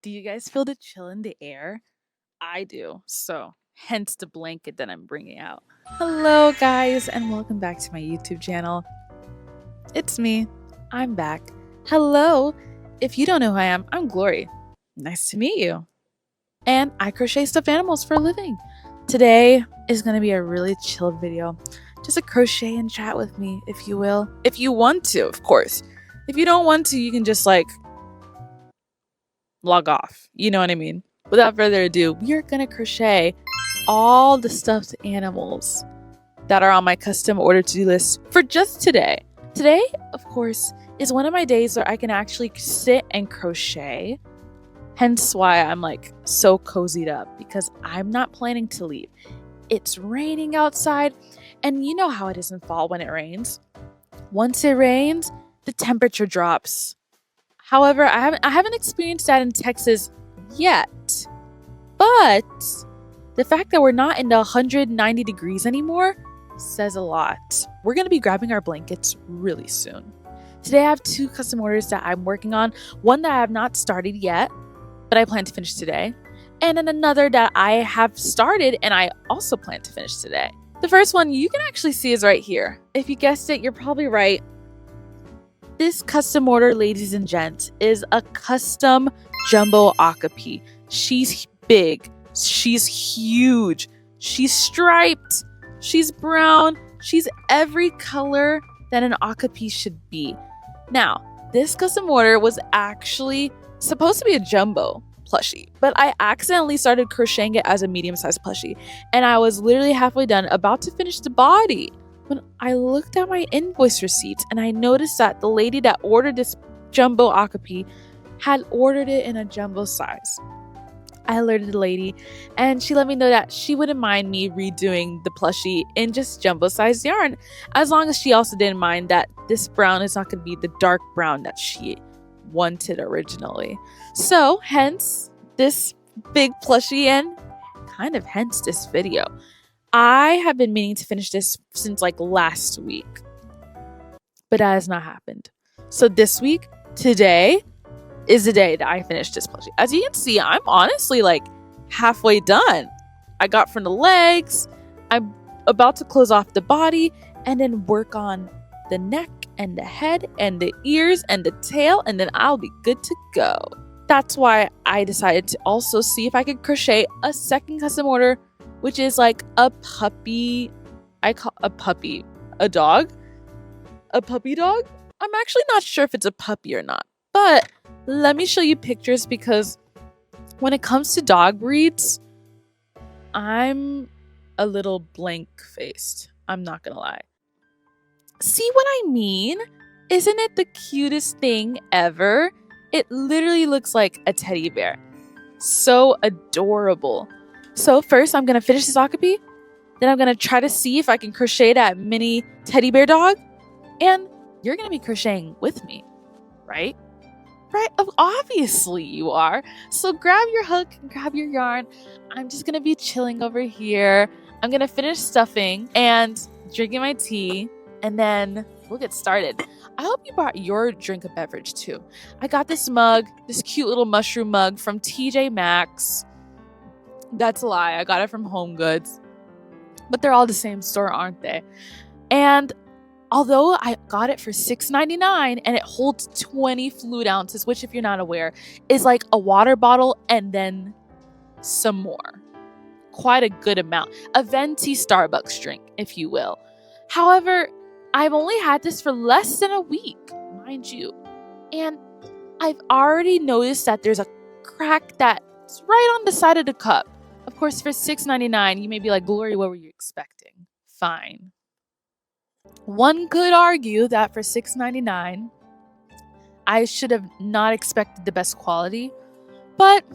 Do you guys feel the chill in the air? I do. So, hence the blanket that I'm bringing out. Hello, guys, and welcome back to my YouTube channel. It's me. I'm back. Hello. If you don't know who I am, I'm Glory. Nice to meet you. And I crochet stuffed animals for a living. Today is going to be a really chill video. Just a crochet and chat with me, if you will. If you want to, of course. If you don't want to, you can just log off. You know what I mean? Without further ado, we are going to crochet all the stuffed animals that are on my custom order to-do list for just today. Today, of course, is one of my days where I can actually sit and crochet. Hence why I'm so cozied up, because I'm not planning to leave. It's raining outside, and you know how it is in fall when it rains. Once it rains, the temperature drops. However, I haven't experienced that in Texas yet. But the fact that we're not in the 190 degrees anymore says a lot. We're going to be grabbing our blankets really soon. Today I have 2 custom orders that I'm working on. One that I have not started yet, but I plan to finish today. And then another that I have started and I also plan to finish today. The first one you can actually see is right here. If you guessed it, you're probably right. This custom order, ladies and gents, is a custom jumbo okapi. She's big. She's huge. She's striped. She's brown. She's every color that an okapi should be. Now, this custom order was actually supposed to be a jumbo plushie, but I accidentally started crocheting it as a medium-sized plushie, and I was literally halfway done, about to finish the body, when I looked at my invoice receipts and I noticed that the lady that ordered this jumbo okapi had ordered it in a jumbo size. I alerted the lady and she let me know that she wouldn't mind me redoing the plushie in just jumbo sized yarn, as long as she also didn't mind that this brown is not going to be the dark brown that she wanted originally. So hence this big plushie and kind of hence this video. I have been meaning to finish this since last week, but that has not happened. So this week, today, is the day that I finished this plushie. As you can see, I'm honestly halfway done. I got from the legs. I'm about to close off the body and then work on the neck and the head and the ears and the tail, and then I'll be good to go. That's why I decided to also see if I could crochet a second custom order, which is a puppy. I call a puppy a dog. A puppy dog? I'm actually not sure if it's a puppy or not, but let me show you pictures, because when it comes to dog breeds, I'm a little blank-faced. I'm not gonna lie. See what I mean? Isn't it the cutest thing ever? It literally looks like a teddy bear. So adorable. So first, I'm gonna finish this okapi. Then I'm gonna try to see if I can crochet that mini teddy bear dog. And you're gonna be crocheting with me, right? Right? Obviously you are. So grab your hook and grab your yarn. I'm just gonna be chilling over here. I'm gonna finish stuffing and drinking my tea, and then we'll get started. I hope you brought your drink of beverage too. I got this mug, this cute little mushroom mug from TJ Maxx. That's a lie. I got it from Home Goods. But they're all the same store, aren't they? And although I got it for $6.99 and it holds 20 fluid ounces, which, if you're not aware, is like a water bottle and then some more. Quite a good amount. A venti Starbucks drink, if you will. However, I've only had this for less than a week, mind you. And I've already noticed that there's a crack that's right on the side of the cup. Of course, for $6.99, you may be like, Glory, what were you expecting? Fine. One could argue that for $6.99, I should have not expected the best quality, but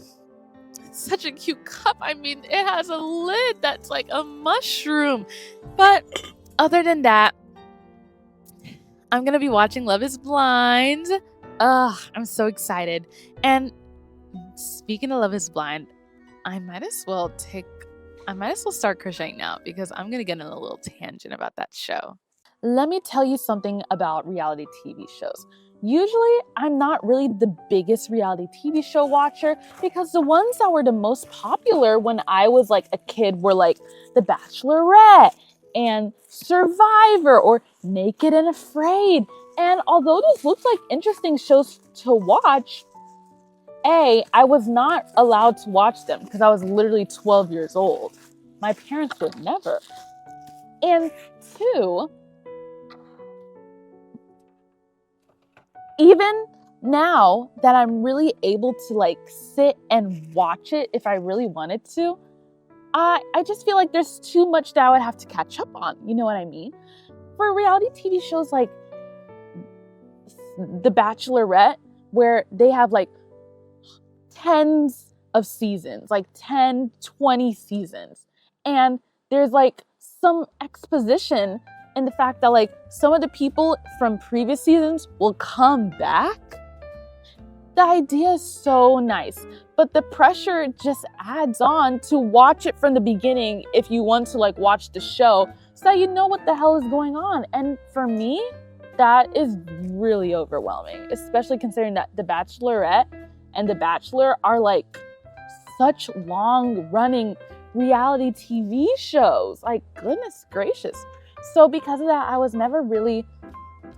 it's such a cute cup. I mean, it has a lid that's like a mushroom. But other than that, I'm going to be watching Love is Blind. I'm so excited. And speaking of Love is Blind, I might as well start crocheting now, because I'm going to get on a little tangent about that show. let me tell you something about reality TV shows. Usually, I'm not really the biggest reality TV show watcher because the ones that were the most popular when I was like a kid were like The Bachelorette and Survivor or Naked and Afraid. And although those look like interesting shows to watch, I was not allowed to watch them because I was literally 12 years old. My parents would never. And 2, even now that I'm really able to like sit and watch it if I really wanted to, I just feel like there's too much that I would have to catch up on. You know what I mean? For reality TV shows like The Bachelorette, where they have like tens of seasons, like 10, 20 seasons. And there's like some exposition in the fact that like some of the people from previous seasons will come back. The idea is so nice, but the pressure just adds on to watch it from the beginning if you want to like watch the show so that you know what the hell is going on. And for me, that is really overwhelming, especially considering that The Bachelorette and The Bachelor are like such long running reality TV shows. Like, goodness gracious. So because of that, I was never really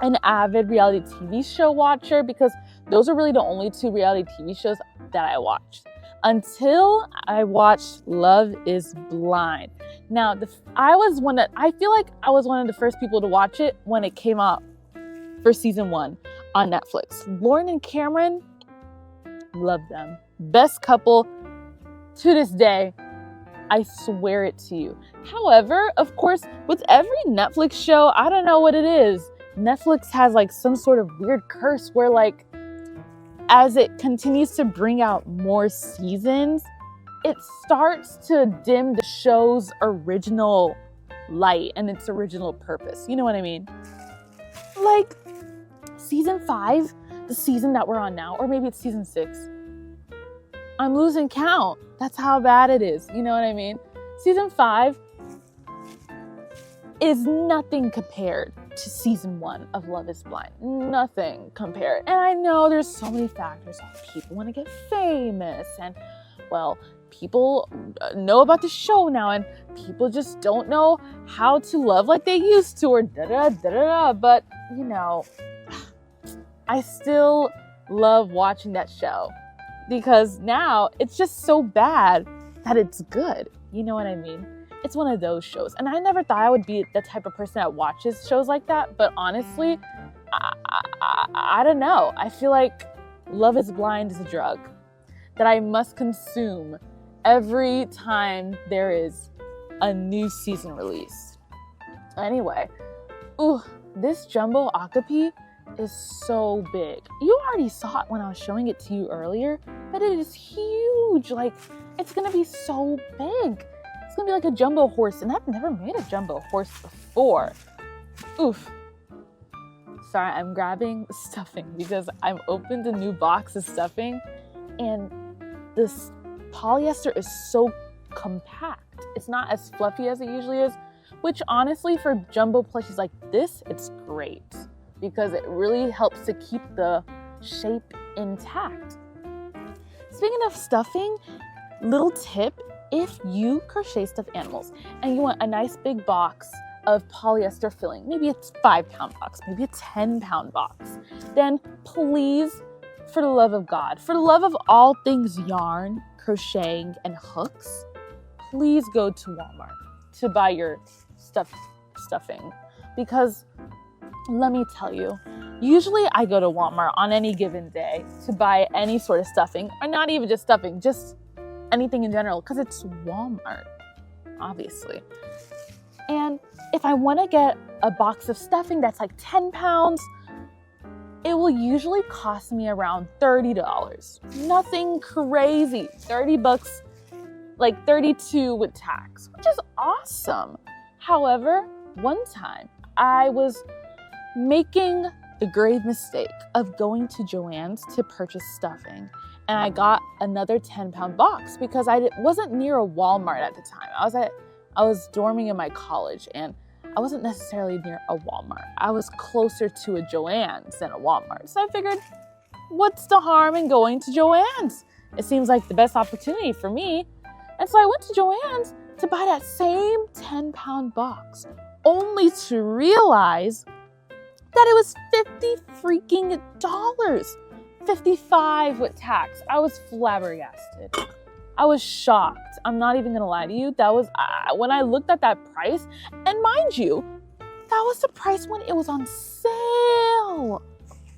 an avid reality TV show watcher because those are really the only 2 reality TV shows that I watched until I watched Love is Blind. Now, I feel like I was one of the first people to watch it when it came out for season 1 on Netflix. Lauren and Cameron, love them. Best couple to this day. I swear it to you. However, of course, with every Netflix show, I don't know what it is. Netflix has like some sort of weird curse where like, as it continues to bring out more seasons, it starts to dim the show's original light and its original purpose. You know what I mean? Like season 5, the season that we're on now, or maybe it's season 6. I'm losing count. That's how bad it is. You know what I mean? Season 5 is nothing compared to season 1 of Love is Blind. Nothing compared. And I know there's so many factors. People want to get famous and, well, people know about the show now and people just don't know how to love like they used to or da-da-da-da-da. But, you know, I still love watching that show because now it's just so bad that it's good. You know what I mean? It's one of those shows. And I never thought I would be the type of person that watches shows like that. But honestly, I don't know. I feel like Love is Blind is a drug that I must consume every time there is a new season released. Anyway, this jumbo okapi is so big. You already saw it when I was showing it to you earlier, but it is huge. Like, it's gonna be so big. It's gonna be like a jumbo horse, and I've never made a jumbo horse before. Oof. Sorry, I'm grabbing stuffing because I've opened a new box of stuffing, and this polyester is so compact. It's not as fluffy as it usually is, which honestly for jumbo plushies like this, it's great because it really helps to keep the shape intact. Speaking of stuffing, little tip, if you crochet stuffed animals and you want a nice big box of polyester filling, maybe it's a 5-pound box, maybe a 10-pound box, then please, for the love of God, for the love of all things yarn, crocheting, and hooks, please go to Walmart to buy your stuffing. Because let me tell you, usually I go to Walmart on any given day to buy any sort of stuffing, or not even just stuffing, just anything in general, because it's Walmart, obviously. And if I want to get a box of stuffing that's like 10 pounds, it will usually cost me around $30. Nothing crazy. 30 bucks, like 32 with tax, which is awesome. However, one time I was making the grave mistake of going to Joann's to purchase stuffing, and I got another 10-pound box because I wasn't near a Walmart at the time. I was dorming in my college, and I wasn't necessarily near a Walmart. I was closer to a Joann's than a Walmart. So I figured, what's the harm in going to Joann's? It seems like the best opportunity for me. And so I went to Joann's to buy that same 10-pound box, only to realize that it was $50 $55 with tax. I was flabbergasted. I was shocked. I'm not even gonna lie to you. That was, when I looked at that price, and mind you, that was the price when it was on sale.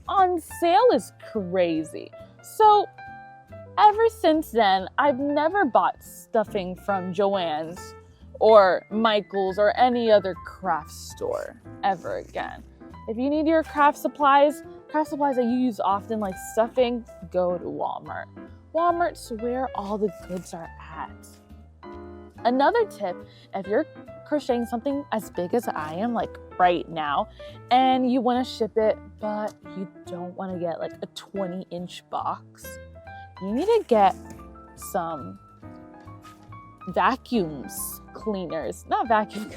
On sale is crazy. So ever since then, I've never bought stuffing from Joann's or Michael's or any other craft store ever again. If you need your craft supplies that you use often, like stuffing, go to Walmart. Walmart's where all the goods are at. Another tip, if you're crocheting something as big as I am, like right now, and you want to ship it, but you don't want to get like a 20-inch box, you need to get some vacuums cleaners. Not vacuum.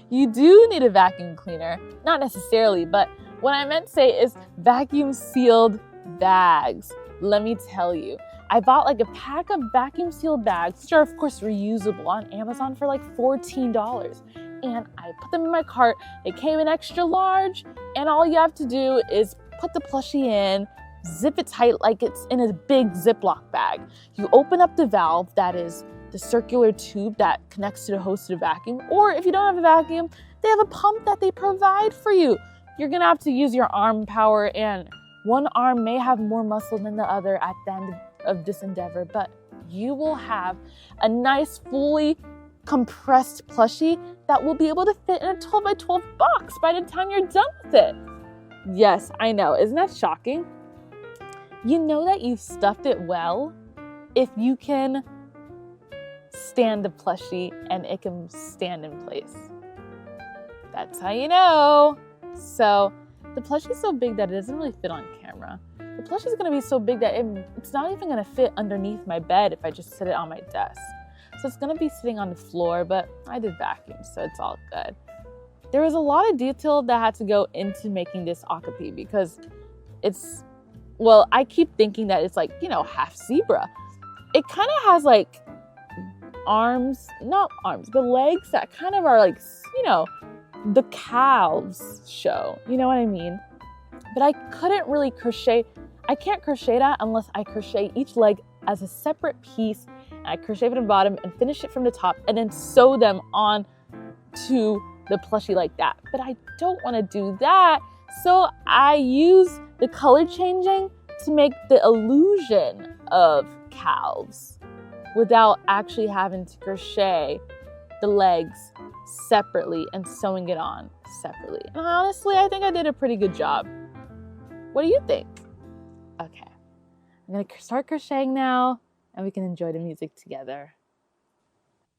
You do need a vacuum cleaner. Not necessarily, but what I meant to say is vacuum sealed bags. Let me tell you, I bought like a pack of vacuum sealed bags, which are of course reusable, on Amazon for like $14. And I put them in my cart. They came in extra large, and all you have to do is put the plushie in, zip it tight like it's in a big Ziploc bag. You open up the valve, that is the circular tube that connects to the hose of the vacuum, or if you don't have a vacuum, they have a pump that they provide for you. You're gonna have to use your arm power, and one arm may have more muscle than the other at the end of this endeavor, but you will have a nice fully compressed plushie that will be able to fit in a 12 by 12 box by the time you're done with it. Yes, I know, isn't that shocking? You know that you've stuffed it well if you can stand the plushie and it can stand in place. That's how you know. So the plushie is so big that it doesn't really fit on camera. The plushie is going to be so big that it's not even going to fit underneath my bed if I just sit it on my desk. So it's going to be sitting on the floor, but I did vacuum, so it's all good. There was a lot of detail that had to go into making this okapi because it's, well, I keep thinking that it's like, you know, half zebra. It kind of has like arms, not arms, but legs that kind of are like, you know, the calves show, you know what I mean? But I couldn't really crochet. I can't crochet that unless I crochet each leg as a separate piece, and I crochet from the bottom and finish it from the top and then sew them on to the plushie like that. But I don't want to do that, so I use the color changing to make the illusion of calves without actually having to crochet the legs separately and sewing it on separately. And honestly, I think I did a pretty good job. What do you think? Okay, I'm gonna start crocheting now and we can enjoy the music together.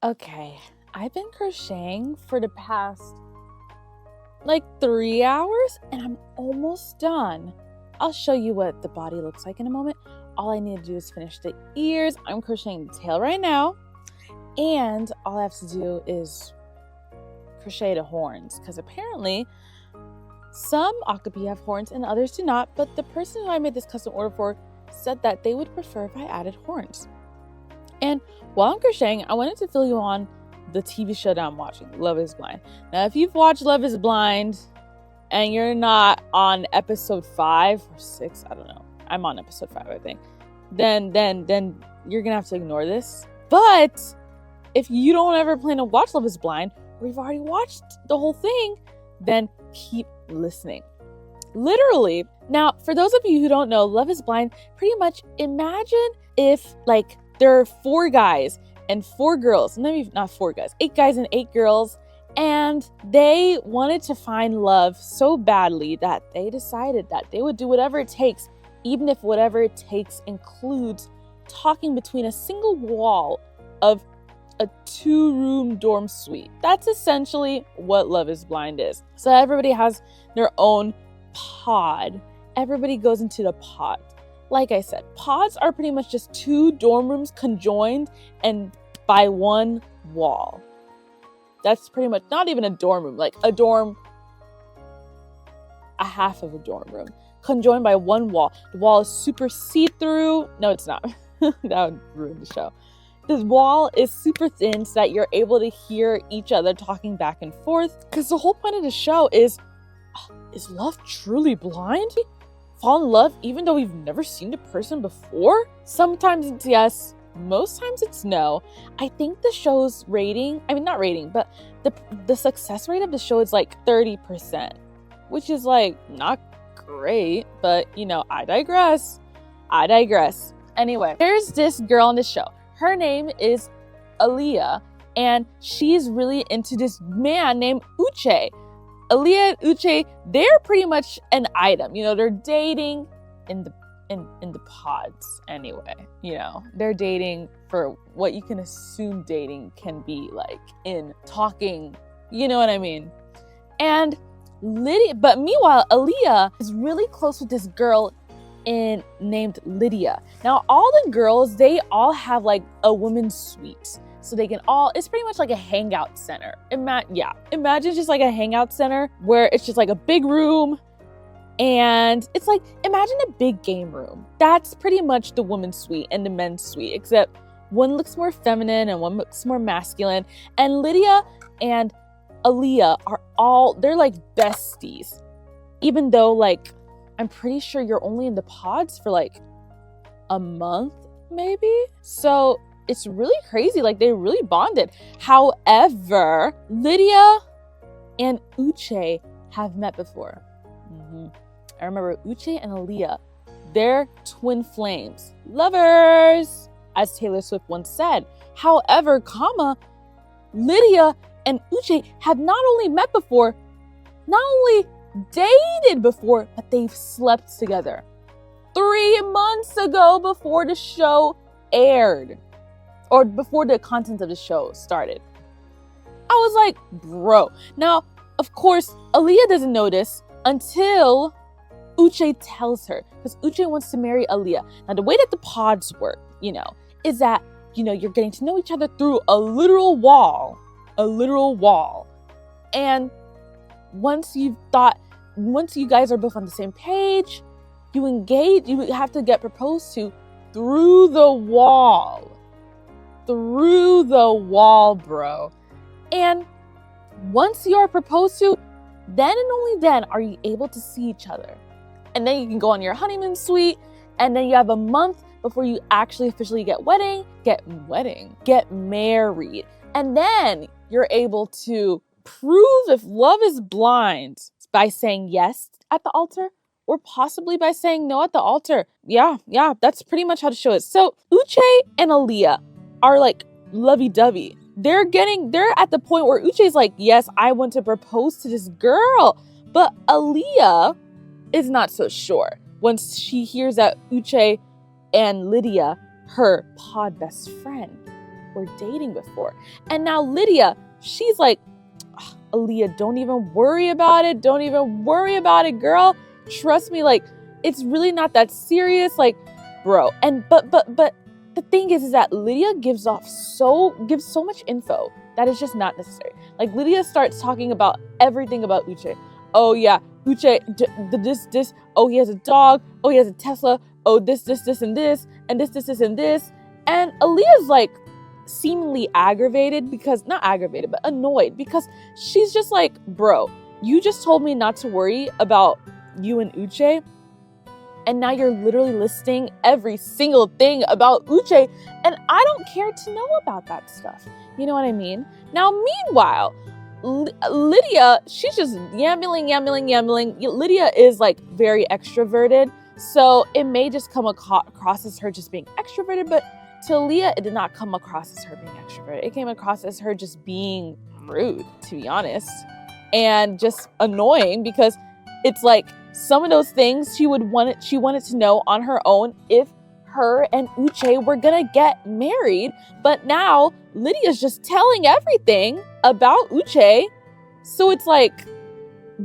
Okay, I've been crocheting for the past like 3 hours and I'm almost done. I'll show you what the body looks like in a moment. All I need to do is finish the ears. I'm crocheting the tail right now. And all I have to do is crochet the horns, because apparently some okapi have horns and others do not, but the person who I made this custom order for said that they would prefer if I added horns. And while I'm crocheting, I wanted to fill you on the TV show that I'm watching, Love is Blind. Now, if you've watched Love is Blind and you're not on episode 5 or 6, I don't know, I'm on episode 5, I think, then you're gonna have to ignore this. But if you don't ever plan to watch Love is Blind, or you've already watched the whole thing, then keep listening. Literally. Now, for those of you who don't know, Love is Blind, pretty much imagine if like there are 4 guys and 4 girls, maybe not 4 guys, 8 guys and 8 girls, and they wanted to find love so badly that they decided that they would do whatever it takes, even if whatever it takes includes talking between a single wall of a 2-room dorm suite. That's essentially what Love is Blind is. So everybody has their own pod. Everybody goes into the pod. Like I said, pods are pretty much just 2 dorm rooms conjoined and by 1 wall. That's pretty much not even a dorm room, like a dorm, a half of a dorm room, conjoined by one wall. The wall is super see-through. No, it's not. That would ruin the show. This wall is super thin so that you're able to hear each other talking back and forth. Because the whole point of the show is love truly blind? Fall in love even though we've never seen the person before? Sometimes it's yes, most times it's no. I think the show's rating, I mean not rating, but the success rate of the show is like 30%, which is like not great, but you know, I digress. Anyway, there's this girl on the show. Her name is Aaliyah, and she's really into this man named Uche. Aaliyah and Uche, they're pretty much an item. You know, they're dating in the pods anyway. You know, they're dating for what you can assume dating can be like in talking. You know what I mean? And but meanwhile, Aaliyah is really close with this girl named Lydia. Now, all the girls, they all have like a women's suite. So they can all, it's pretty much like a hangout center. Imagine just like a hangout center where it's just like a big room. And it's like, imagine a big game room. That's pretty much the women's suite and the men's suite, except one looks more feminine and one looks more masculine. And Lydia and Aaliyah they're like besties. Even though like, I'm pretty sure you're only in the pods for like a month, maybe? So it's really crazy. Like they really bonded. However, Lydia and Uche have met before. I remember Uche and Aaliyah, they're twin flames. Lovers, as Taylor Swift once said. However, Lydia and Uche have not only met before, not only dated before, but they've slept together 3 months ago before the show aired, or before the content of the show started. I was like, bro. Now, of course, Aaliyah doesn't know this until Uche tells her, because Uche wants to marry Aaliyah. Now, the way that the pods work, you know, is that, you know, you're getting to know each other through a literal wall. And once you guys are both on the same page, you engage, you have to get proposed to through the wall. Through the wall, bro. And once you are proposed to, then and only then are you able to see each other. And then you can go on your honeymoon suite, and then you have a month before you actually officially get married. And then you're able to prove if love is blind by saying yes at the altar, or possibly by saying no at the altar. Yeah, that's pretty much how the show is. So Uche and Aaliyah are like lovey-dovey. They're at the point where Uche's like, yes, I want to propose to this girl. But Aaliyah is not so sure once she hears that Uche and Lydia, her pod best friend, were dating before. And now Lydia, she's like, Aaliyah, don't even worry about it. Don't even worry about it, girl. Trust me, like, it's really not that serious, like, bro. And but the thing is that Lydia gives so much info that is just not necessary. Like, Lydia starts talking about everything about Uche. Oh yeah, Uche, this. Oh, he has a dog. Oh, he has a Tesla. Oh, this, and this, and this, and this. And Aaliyah's like seemingly aggravated, because not aggravated, but annoyed, because she's just like, bro, you just told me not to worry about you and Uche, and now you're literally listing every single thing about Uche, and I don't care to know about that stuff. You know what I mean? Now, meanwhile, Lydia, she's just yambling. Lydia is like very extroverted, so it may just come across as her just being extroverted, but to Aaliyah, it did not come across as her being extroverted. It came across as her just being rude, to be honest, and just annoying, because it's like some of those things she wanted to know on her own if her and Uche were gonna get married. But now Lydia's just telling everything about Uche. So it's like,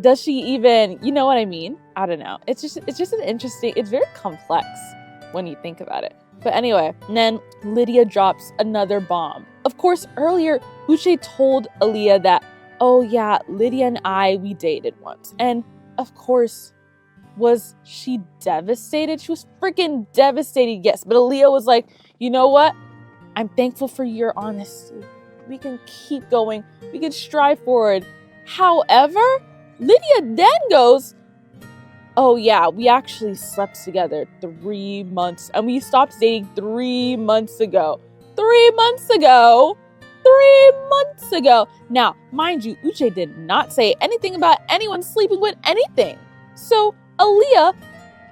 does she even, you know what I mean? I don't know. It's just an interesting, it's very complex when you think about it. But anyway, and then Lydia drops another bomb. Of course, earlier, Uche told Aaliyah that, oh yeah, Lydia and I, we dated once. And of course, was she devastated? She was freaking devastated, yes. But Aaliyah was like, you know what? I'm thankful for your honesty. We can keep going. We can strive forward. However, Lydia then goes, oh yeah, we actually slept together 3 months. And we stopped dating 3 months ago. 3 months ago. 3 months ago. Now, mind you, Uche did not say anything about anyone sleeping with anything. So Aaliyah,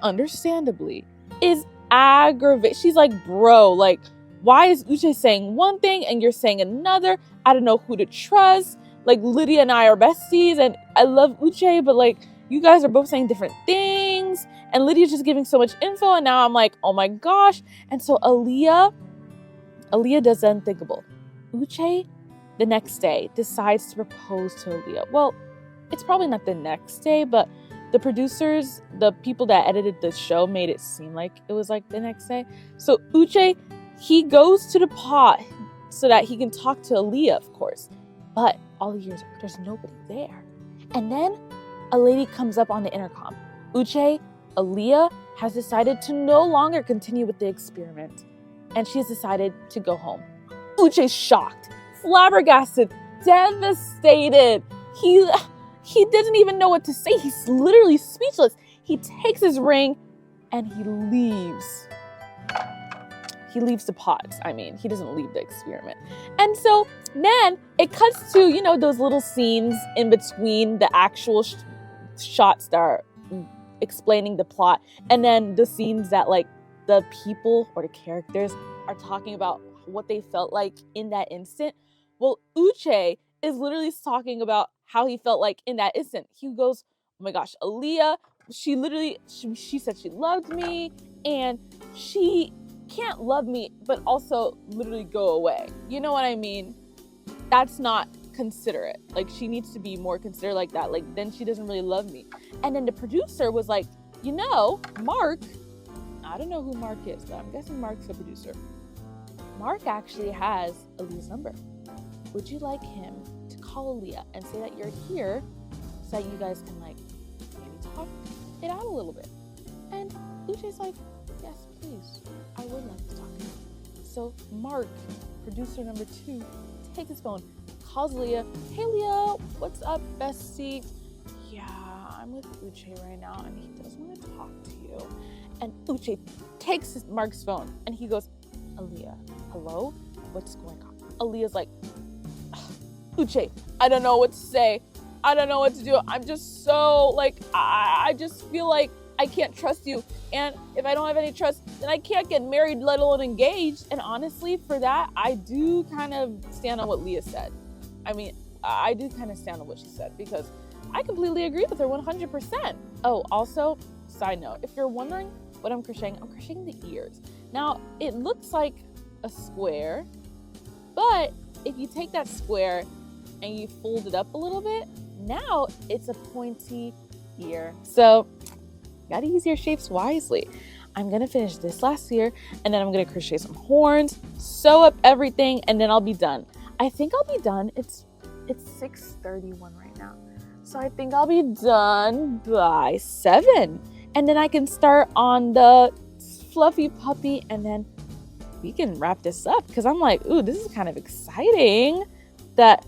understandably, is aggravated. She's like, bro, like, why is Uche saying one thing and you're saying another? I don't know who to trust. Like, Lydia and I are besties and I love Uche, but like, you guys are both saying different things. And Lydia's just giving so much info. And now I'm like, oh my gosh. And so Aaliyah does the unthinkable. Uche, the next day, decides to propose to Aaliyah. Well, it's probably not the next day, but the producers, the people that edited the show made it seem like it was like the next day. So Uche, he goes to the pot so that he can talk to Aaliyah, of course. But all he hears, there's nobody there. And then a lady comes up on the intercom. Uche, Aaliyah has decided to no longer continue with the experiment. And she has decided to go home. Uche's shocked, flabbergasted, devastated. He doesn't even know what to say. He's literally speechless. He takes his ring and he leaves. He leaves the pot. I mean, he doesn't leave the experiment. And so then it cuts to, you know, those little scenes in between the actual shots that are explaining the plot. And then the scenes that like the people or the characters are talking about what they felt like in that instant. Well, Uche is literally talking about how he felt like in that instant. He goes, oh my gosh, Aaliyah, she said she loved me and she can't love me, but also literally go away. You know what I mean? That's not considerate. Like, she needs to be more considerate like that. Like, then she doesn't really love me. And then the producer was like, you know, Mark, I don't know who Mark is, but I'm guessing Mark's the producer. Mark actually has Aaliyah's number. Would you like him to call Aaliyah and say that you're here so that you guys can like maybe talk it out a little bit? And Uche's like, yes, please. I would like to talk to him. So Mark, producer number 2, takes his phone, calls Aaliyah. Hey Leah, what's up, bestie? Yeah, I'm with Uche right now and he does want to talk to you. And Uche takes Mark's phone and he goes, Aaliyah, hello? What's going on? Aaliyah's like, Uche, I don't know what to say. I don't know what to do. I'm just so like, I just feel like I can't trust you. And if I don't have any trust, then I can't get married, let alone engaged. And honestly, for that, I do kind of stand on what Leah said. I mean, I do kind of stand on what she said because I completely agree with her 100%. Oh, also, side note, if you're wondering what I'm crocheting the ears. Now, it looks like a square, but if you take that square and you fold it up a little bit, now it's a pointy ear. So, gotta use your shapes wisely. I'm gonna finish this last ear, and then I'm gonna crochet some horns, sew up everything, and then I'll be done. I think I'll be done. It's 6:31 right now. So I think I'll be done by 7. And then I can start on the fluffy puppy, and then we can wrap this up because I'm like, ooh, this is kind of exciting that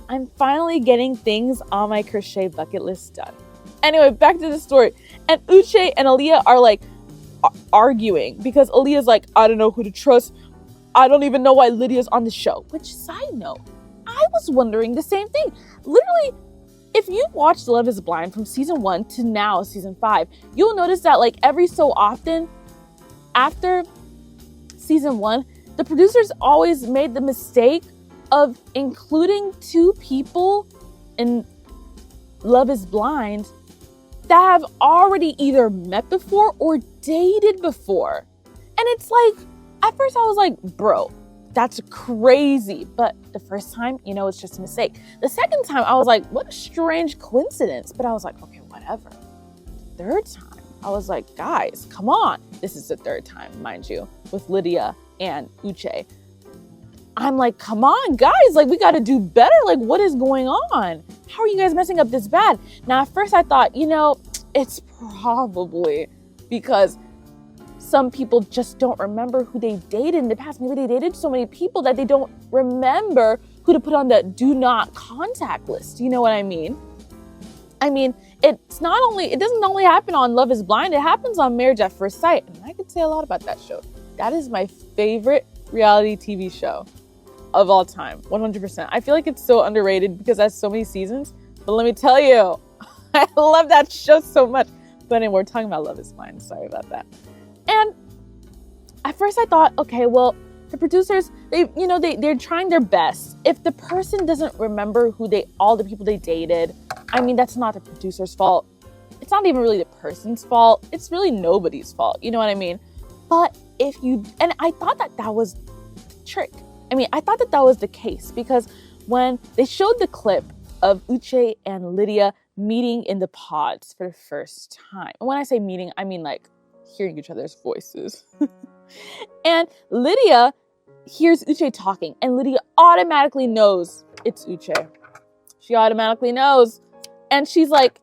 I'm finally getting things on my crochet bucket list done. Anyway, back to the story. And Uche and Aaliyah are like arguing because Aaliyah's like, I don't know who to trust. I don't even know why Lydia's on the show. Which, side note, I was wondering the same thing. Literally, if you watched Love is Blind from season 1 to now season 5, you'll notice that like every so often after season 1, the producers always made the mistake of including 2 people in Love is Blind that have already either met before or dated before. And it's like, at first I was like, bro, that's crazy. But the first time, you know, it's just a mistake. The second time I was like, what a strange coincidence. But I was like, okay, whatever. The third time, I was like, guys, come on. This is the third time, mind you, with Lydia and Uche. I'm like, come on, guys, like, we got to do better. Like, what is going on? How are you guys messing up this bad? Now, at first I thought, it's probably because some people just don't remember who they dated in the past. Maybe they dated so many people that they don't remember who to put on the do not contact list. You know what I mean? It doesn't only happen on Love is Blind. It happens on Marriage at First Sight. And I could say a lot about that show. That is my favorite reality TV show of all time, 100%. I feel like it's so underrated because it has so many seasons. But let me tell you, I love that show so much. But anyway, we're talking about Love is Blind. Sorry about that. And at first I thought, okay, well, the producers, they're trying their best. If the person doesn't remember all the people they dated, that's not the producer's fault. It's not even really the person's fault. It's really nobody's fault. You know what I mean? But and I thought that was the trick. I thought that was the case because when they showed the clip of Uche and Lydia meeting in the pods for the first time. And when I say meeting, I mean like hearing each other's voices. And Lydia hears Uche talking, and Lydia automatically knows it's Uche. She automatically knows. And she's like,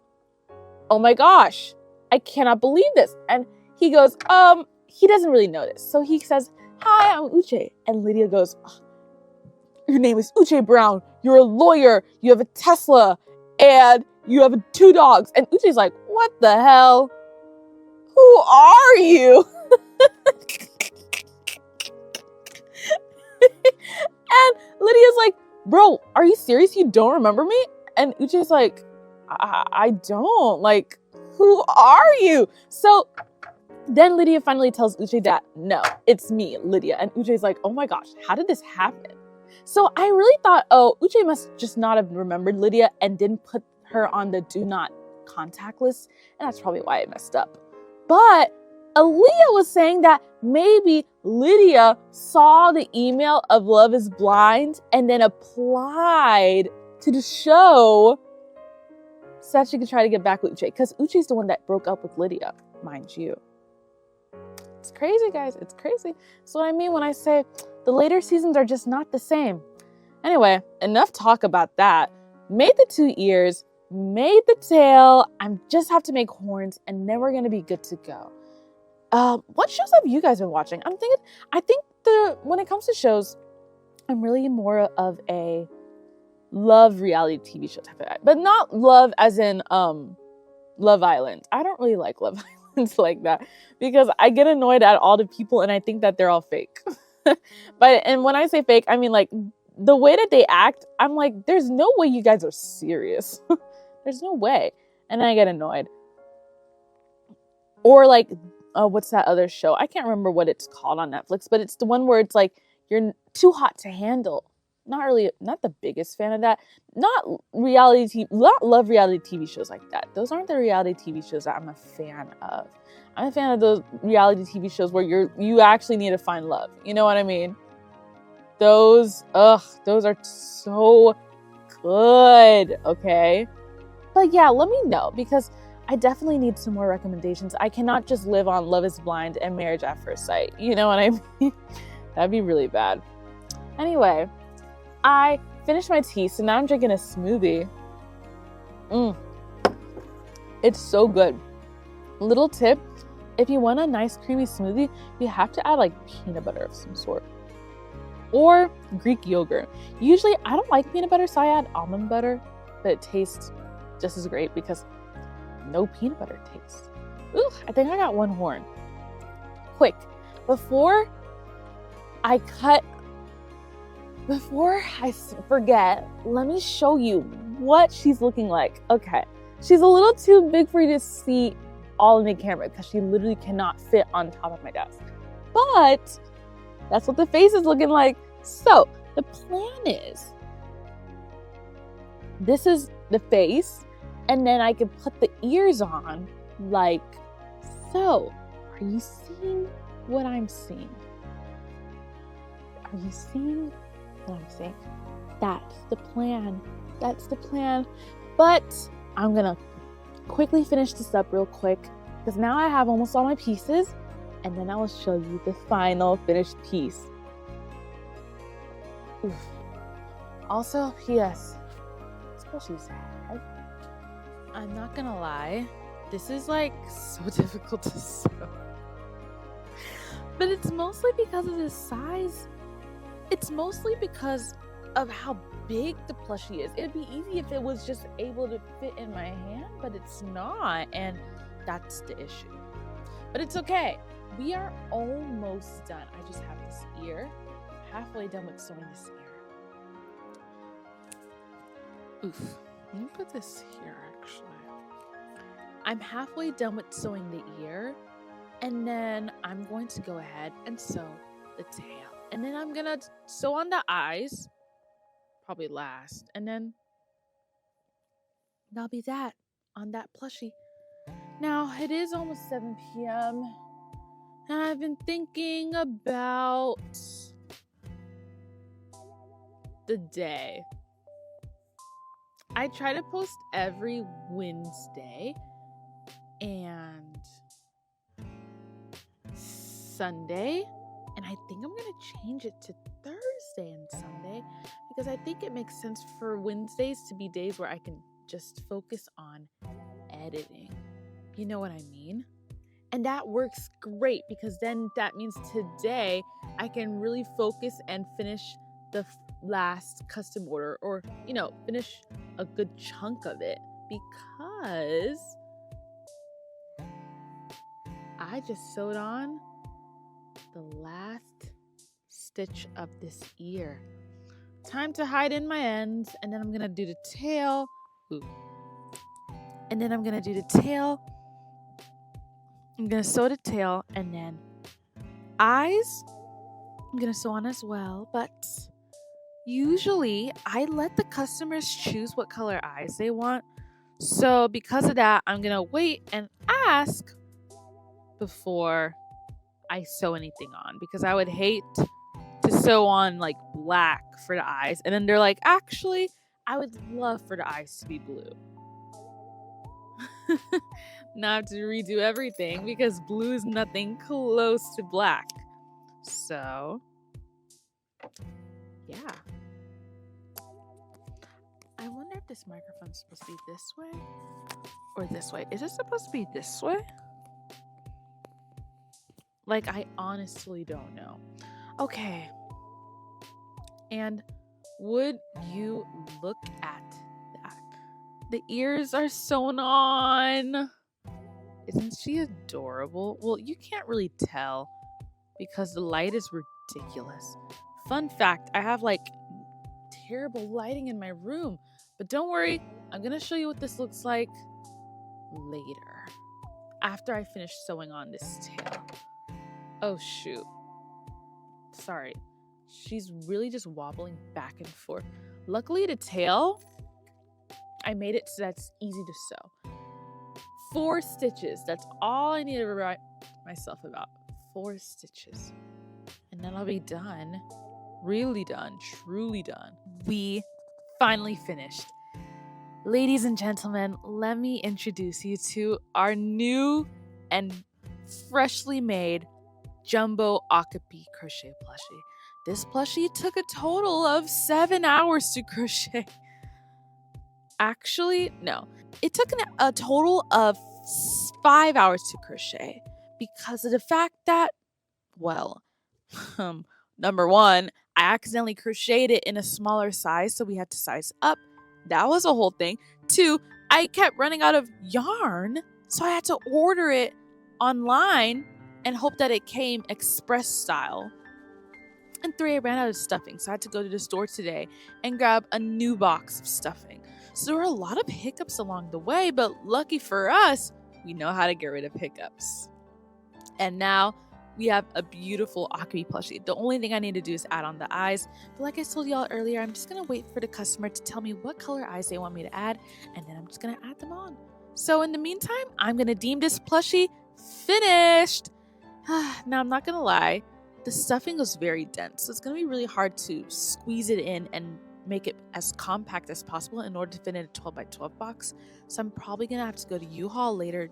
oh my gosh, I cannot believe this. And he goes, he doesn't really notice. So he says, hi, I'm Uche. And Lydia goes, oh, your name is Uche Brown. You're a lawyer. You have a Tesla. And you have 2 dogs. And Uche's like, what the hell? Who are you? And Lydia's like, bro, are you serious? You don't remember me? And Uche's like, I don't. Like, who are you? So then Lydia finally tells Uche that, no, it's me, Lydia. And Uche's like, oh my gosh, how did this happen? So I really thought, Uche must just not have remembered Lydia and didn't put her on the do not contact list. And that's probably why I messed up. But Aaliyah was saying that maybe Lydia saw the email of Love is Blind and then applied to the show so that she could try to get back with Uche. Because Uche's the one that broke up with Lydia, mind you. It's crazy, guys. It's crazy. That's what I mean when I say the later seasons are just not the same. Anyway, enough talk about that. Made the 2 ears, made the tail. I just have to make horns, and then we're going to be good to go. What shows have you guys been watching? I think when it comes to shows, I'm really more of a love reality TV show type of guy, but not love as in Love Island. I don't really like Love Islands like that because I get annoyed at all the people and I think that they're all fake. And when I say fake, I mean like the way that they act. I'm like, there's no way you guys are serious. There's no way. And then I get annoyed. Or like, what's that other show? I can't remember what it's called on Netflix, but it's the one where it's like you're too hot to handle. Not the biggest fan of that. Not love reality TV shows like that. Those aren't the reality TV shows that I'm a fan of. I'm a fan of those reality TV shows where you actually need to find love. You know what I mean? Those are so good. Okay. But yeah, let me know because I definitely need some more recommendations. I cannot just live on Love is Blind and Marriage at First Sight. You know what I mean? That'd be really bad. Anyway, I finished my tea, so now I'm drinking a smoothie. It's so good. Little tip, if you want a nice creamy smoothie, you have to add like peanut butter of some sort. Or Greek yogurt. Usually I don't like peanut butter, so I add almond butter, but it tastes just as great because no peanut butter taste. Ooh, I think I got 1 horn. Quick, before I forget, let me show you what she's looking like. Okay, she's a little too big for you to see all in the camera because she literally cannot fit on top of my desk. But that's what the face is looking like. So the plan is, this is the face. And then I can put the ears on like so. Are you seeing what I'm seeing? Are you seeing what I'm saying? That's the plan. That's the plan. But I'm going to quickly finish this up real quick because now I have almost all my pieces. And then I will show you the final finished piece. Oof. Also, P.S. This plushie's heavy. I'm not gonna lie, this is like so difficult to sew. But it's mostly because of the size. It's mostly because of how big the plushie is. It'd be easy if it was just able to fit in my hand, but it's not, and that's the issue. But it's okay. We are almost done. I just have this ear. Halfway done with sewing this ear. Oof. Let me put this here, actually. I'm halfway done with sewing the ear, and then I'm going to go ahead and sew the tail. And then I'm gonna sew on the eyes, probably last, and then that'll be that on that plushie. Now, it is almost 7 p.m. and I've been thinking about the day. I try to post every Wednesday and Sunday, and I think I'm gonna change it to Thursday and Sunday because I think it makes sense for Wednesdays to be days where I can just focus on editing. You know what I mean? And that works great because then that means today I can really focus and finish the last custom order, or, you know, finish a good chunk of it, because I just sewed on the last stitch of this ear. Time to hide in my ends, and then I'm gonna do the tail. Ooh. And then I'm gonna do the tail. I'm gonna sew the tail, and then eyes I'm gonna sew on as well, but usually I let the customers choose what color eyes they want. So because of that, I'm gonna wait and ask before I sew anything on, because I would hate to sew on like black for the eyes and then they're like, actually, I would love for the eyes to be blue. Now I have to redo everything because blue is nothing close to black. So yeah, I wonder if this microphone's supposed to be this way or this way. Is it supposed to be this way? Like, I honestly don't know. Okay. And would you look at that? The ears are sewn on. Isn't she adorable? Well, you can't really tell because the light is ridiculous. Fun fact, I have like terrible lighting in my room. But don't worry, I'm going to show you what this looks like later, after I finish sewing on this tail. Oh, shoot. Sorry. She's really just wobbling back and forth. Luckily, the tail, I made it so that's easy to sew. 4 stitches. That's all I need to remind myself about. 4 stitches. And then I'll be done. Really done. Truly done. We finally finished. Ladies and gentlemen, let me introduce you to our new and freshly made jumbo okapi crochet plushie. This plushie took a total of 7 hours to crochet. Actually, no. It took a total of 5 hours to crochet because of the fact that, well, number one, I accidentally crocheted it in a smaller size, so we had to size up. That was a whole thing. 2, I kept running out of yarn, so I had to order it online and hope that it came express style. And 3, I ran out of stuffing, so I had to go to the store today and grab a new box of stuffing. So there were a lot of hiccups along the way, but lucky for us, we know how to get rid of hiccups. And now we have a beautiful okapi plushie. The only thing I need to do is add on the eyes. But like I told y'all earlier, I'm just going to wait for the customer to tell me what color eyes they want me to add, and then I'm just going to add them on. So in the meantime, I'm going to deem this plushie finished. Now, I'm not going to lie. The stuffing was very dense, so it's going to be really hard to squeeze it in and make it as compact as possible in order to fit in a 12 by 12 box. So I'm probably going to have to go to U-Haul later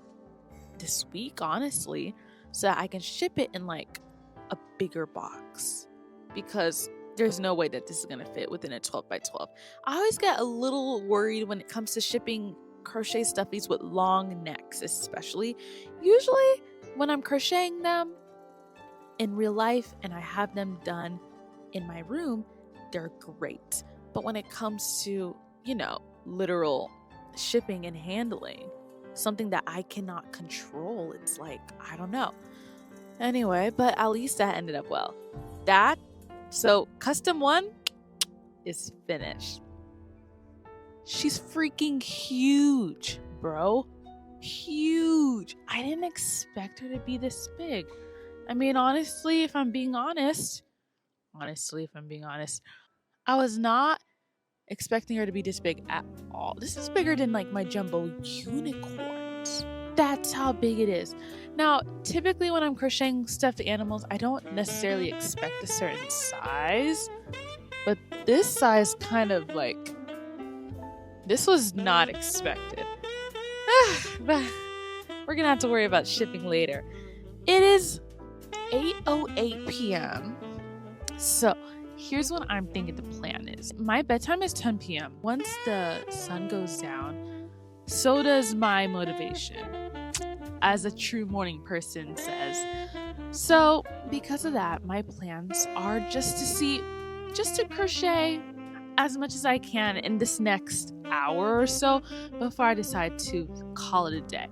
this week, honestly, so that I can ship it in like a bigger box, because there's no way that this is gonna fit within a 12 by 12. I always get a little worried when it comes to shipping crochet stuffies with long necks, especially. Usually when I'm crocheting them in real life and I have them done in my room, they're great. But when it comes to, literal shipping and handling, something that I cannot control, it's like, I don't know. Anyway, but at least that ended up well. So custom 1 is finished. She's freaking huge, bro. Huge. I didn't expect her to be this big. I mean, honestly, if I'm being honest, I was not expecting her to be this big at all. This is bigger than like my jumbo unicorns. That's how big it is. Now, typically when I'm crocheting stuffed animals, I don't necessarily expect a certain size, but this size kind of like, this was not expected. But we're gonna have to worry about shipping later. It is 8:08 p.m. So here's what I'm thinking the plan is. My bedtime is 10 p.m. Once the sun goes down, so does my motivation, as a true morning person says. So because of that, my plans are just to crochet as much as I can in this next hour or so before I decide to call it a day.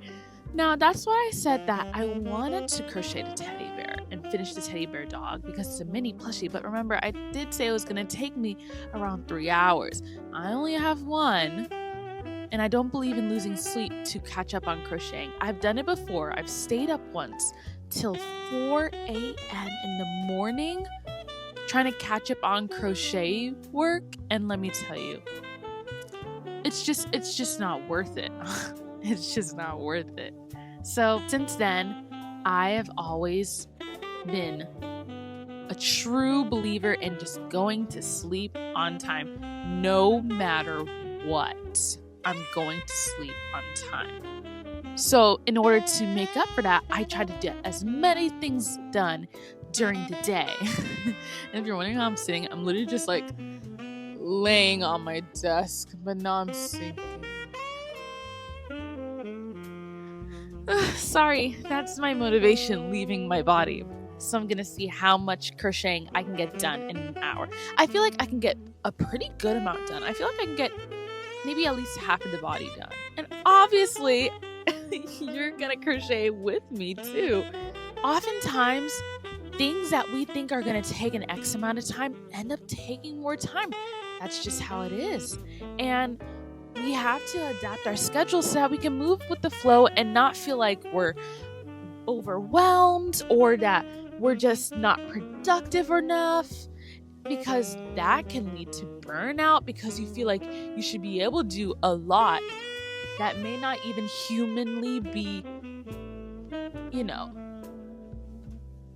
Now, that's why I said that I wanted to crochet the teddy bear and finish the teddy bear dog because it's a mini plushie. But remember, I did say it was going to take me around 3 hours. I only have 1, and I don't believe in losing sleep to catch up on crocheting. I've done it before. I've stayed up once till 4 a.m. in the morning trying to catch up on crochet work, and let me tell you, it's just not worth it. It's just not worth it. So since then, I have always been a true believer in just going to sleep on time. No matter what, I'm going to sleep on time. So in order to make up for that, I try to get as many things done during the day. And if you're wondering how I'm sitting, I'm literally just like laying on my desk, but now I'm sinking. Sorry, that's my motivation leaving my body. So I'm gonna see how much crocheting I can get done in an hour. I feel like I can get a pretty good amount done. I feel like I can get maybe at least half of the body done. And obviously, you're gonna crochet with me too. Oftentimes, things that we think are gonna take an X amount of time end up taking more time. That's just how it is. And we have to adapt our schedule so that we can move with the flow and not feel like we're overwhelmed or that we're just not productive enough, because that can lead to burnout because you feel like you should be able to do a lot that may not even humanly be,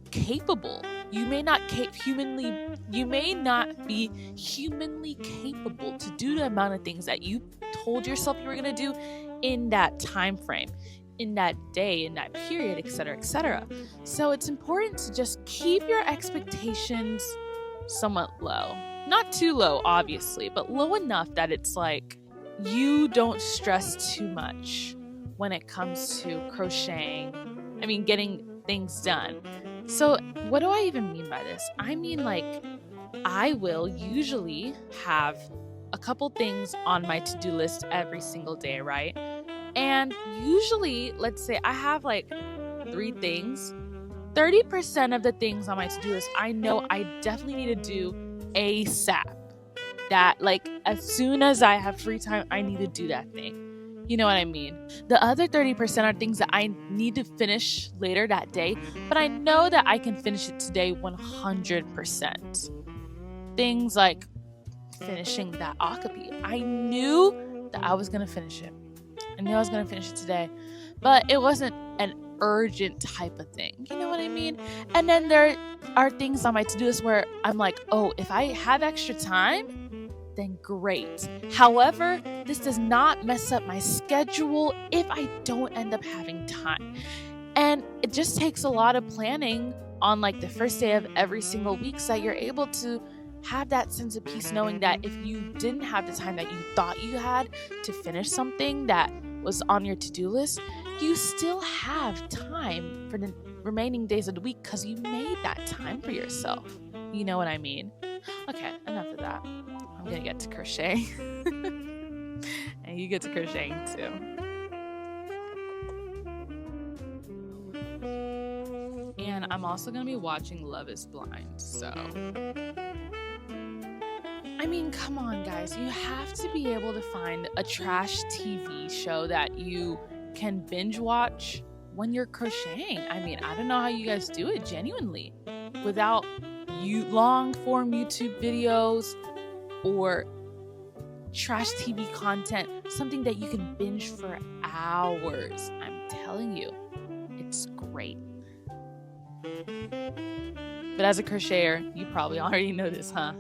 capable. You may not be humanly capable to do the amount of things that you told yourself you were going to do in that time frame, in that day, in that period, etc., etc. So it's important to just keep your expectations somewhat low. Not too low, obviously, but low enough that it's like you don't stress too much when it comes to crocheting. I mean, getting things done. So what do I even mean by this? I mean, like, I will usually have a couple things on my to-do list every single day, right? And usually, let's say I have like 3 things. 30% of the things on my to-do list, I know I definitely need to do ASAP. That, like, as soon as I have free time, I need to do that thing. You know what I mean? The other 30% are things that I need to finish later that day, but I know that I can finish it today 100%. Things like finishing that okapi. I knew that I was going to finish it. I knew I was going to finish it today, but it wasn't an urgent type of thing. You know what I mean? And then there are things on my to-do list where I'm like, oh, if I have extra time, then great. However, this does not mess up my schedule if I don't end up having time. And it just takes a lot of planning on like the first day of every single week so that you're able to have that sense of peace knowing that if you didn't have the time that you thought you had to finish something that was on your to-do list, you still have time for the remaining days of the week because you made that time for yourself. You know what I mean? Okay, enough of that. I'm gonna get to crochet. And you get to crocheting too. And I'm also gonna be watching Love is Blind, so I mean, come on, guys. You have to be able to find a trash TV show that you can binge watch when you're crocheting. I mean, I don't know how you guys do it genuinely without long form YouTube videos or trash TV content, something that you can binge for hours. I'm telling you, it's great. But as a crocheter, you probably already know this, huh?